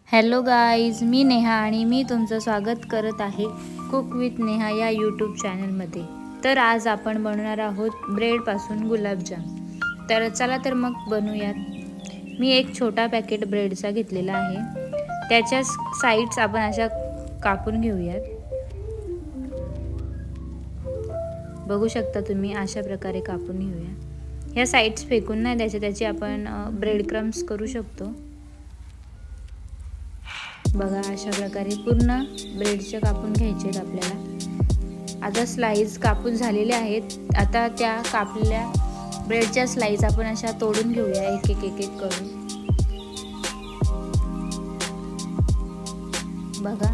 Hello guys, मी नेहा आणि मी तुमचं स्वागत करत आहे कुक विथ नेहा या यूट्यूब चॅनलमध्ये। तर आज आपण बनवणार आहोत ब्रेडपासून गुलाबजाम। तर चला तर मग बनवूयात। मी एक छोटा पॅकेट ब्रेडचा घेतलेला आहे। त्याच्या साइड्स आपण अशा कापून घेऊयात। बघू शकता तुम्ही, अशा प्रकारे कापून घेऊया। या साइड्स फेकून नाही द्यायच्या, त्याची आपण ब्रेड क्रम्स करू शकतो। बघा, अशा प्रकारे पूर्ण ब्रेडचे कापून घ्यायचे आहेत आपल्याला। आता स्लाइस कापून झालेले आहेत। आता त्या कापलेल्या ब्रेडच्या स्लाइस आपण अशा तोडून घेऊया एक एक करून। बघा,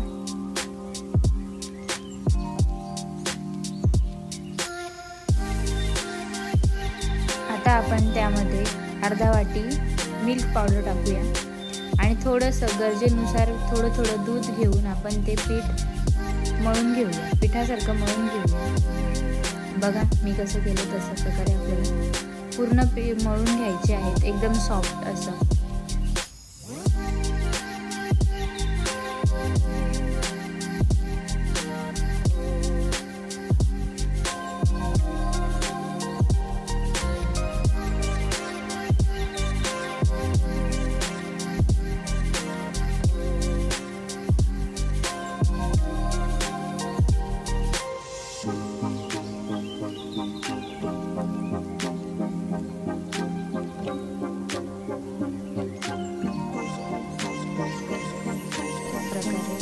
आता आपण त्यामध्ये अर्धा वाटी मिल्क पावडर टाकूया आणि थोडंसं गरजेनुसार थोडं दूध घेऊन आपण ते पीठ मळून घेऊया, पिठासारखं मळून घेऊया। बघा, मी कसं केलं तशा प्रकारे आपल्याला पूर्ण पीठ मळून घ्यायचे आहेत, एकदम सॉफ्ट असं।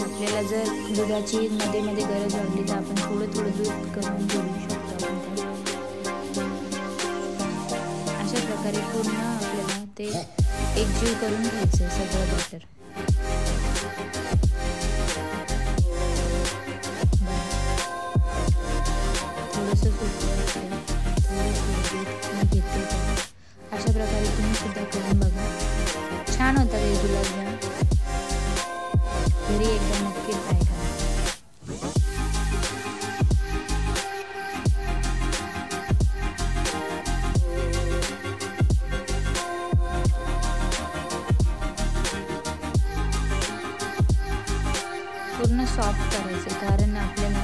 आपल्याला जर दुधाची मध्ये गरज वाटली तर आपण थोडं दूध करून घेऊ शकतो आपण। अशा प्रकारे पूर्ण आपल्याला ते एकजीव करून घ्यायचं सगळं बॅटर। थोडंसं घेते। अशा प्रकारे तुम्ही सुद्धा करून बघा, छान होतात हे गुलाबजाम। घरी एकदा नक्की ट्राय करा। पूर्ण सॉफ्ट करायचे, कारण आपल्याला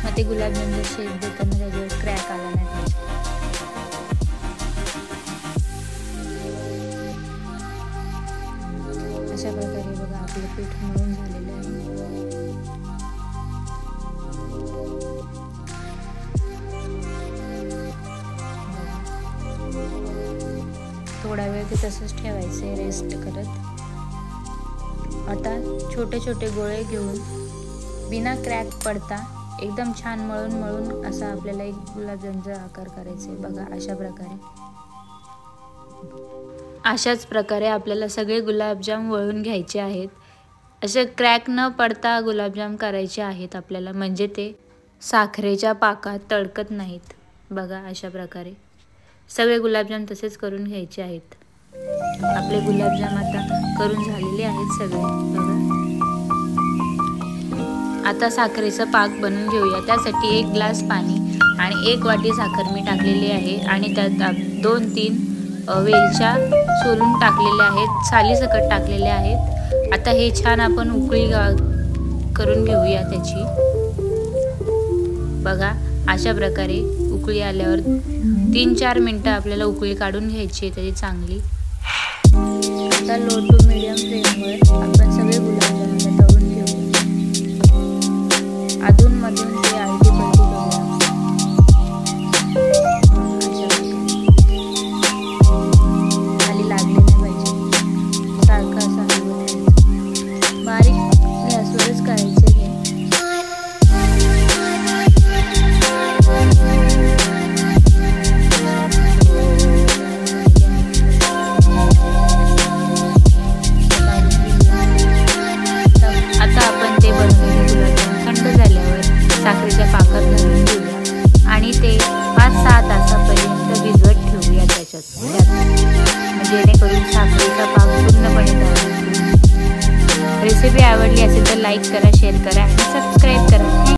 मग ते गुलाबजामचा शेप देताना त्याच्यावर क्रॅक आला नाही पाहिजे। अशा प्रकारे बघा, आपलं पीठ मळून झालेलं आहे। थोडा वेळ ते तसंच ठेवायचे रेस्ट करत। आता छोटे गोळे घेऊन बिना क्रॅक पडता एकदम छान मळून असा आपल्याला एक गुलाबजामचा आकार करायचा आहे। बघा, अशाच प्रकारे आपल्याला सगळे गुलाबजाम वळून घ्यायचे आहेत। असे क्रॅक न पडता गुलाबजाम करायचे आहेत आपल्याला, म्हणजे ते साखरेच्या पाकात तळकत नाहीत। बघा, अशा प्रकारे सगळे गुलाबजाम तसेच करून घ्यायचे आहेत। आपले गुलाबजाम आता करून झालेले आहेत सगळे। बघा, आता साखरेचा पाक बनवून घेऊया। त्यासाठी 1 ग्लास पाणी आणि 1 वाटी साखर मी टाकलेली आहे आणि त्यात 2-3 वेलच्या सोलून टाकलेल्या आहेत, सालीसकट टाकलेल्या आहेत। आता हे छान आपण उकळी करून घेऊया त्याची। बघा, अशा प्रकारे उकळी आल्यावर 3-4 मिनिटं आपल्याला उकळी काढून घ्यायची आहे त्याची चांगली। आता लो टू मीडियम फ्लेमवर आपण सगळे गुलाबजाम तळून घेऊया। अधूनमधून ते आलटी पलटी करूया। खाली लागले नाही पाहिजे, सारखं असं हलवत राहायचं। बारीक गॅसवरच करायचे हे। आता आपण ते बनवलेले गुलाबजाम थंड झाल्यावर साखरेच्या पाकात घालून घेऊया आणि ते 5-6 तासापर्यंत भिजवत ठेवूया त्याच्यात, जेणेकरून साखरेचा पाक पूर्णपणे तयार होईल। रेसिपी आवडली असेल तर लाईक करा, शेअर करा आणि सबस्क्राईब करा।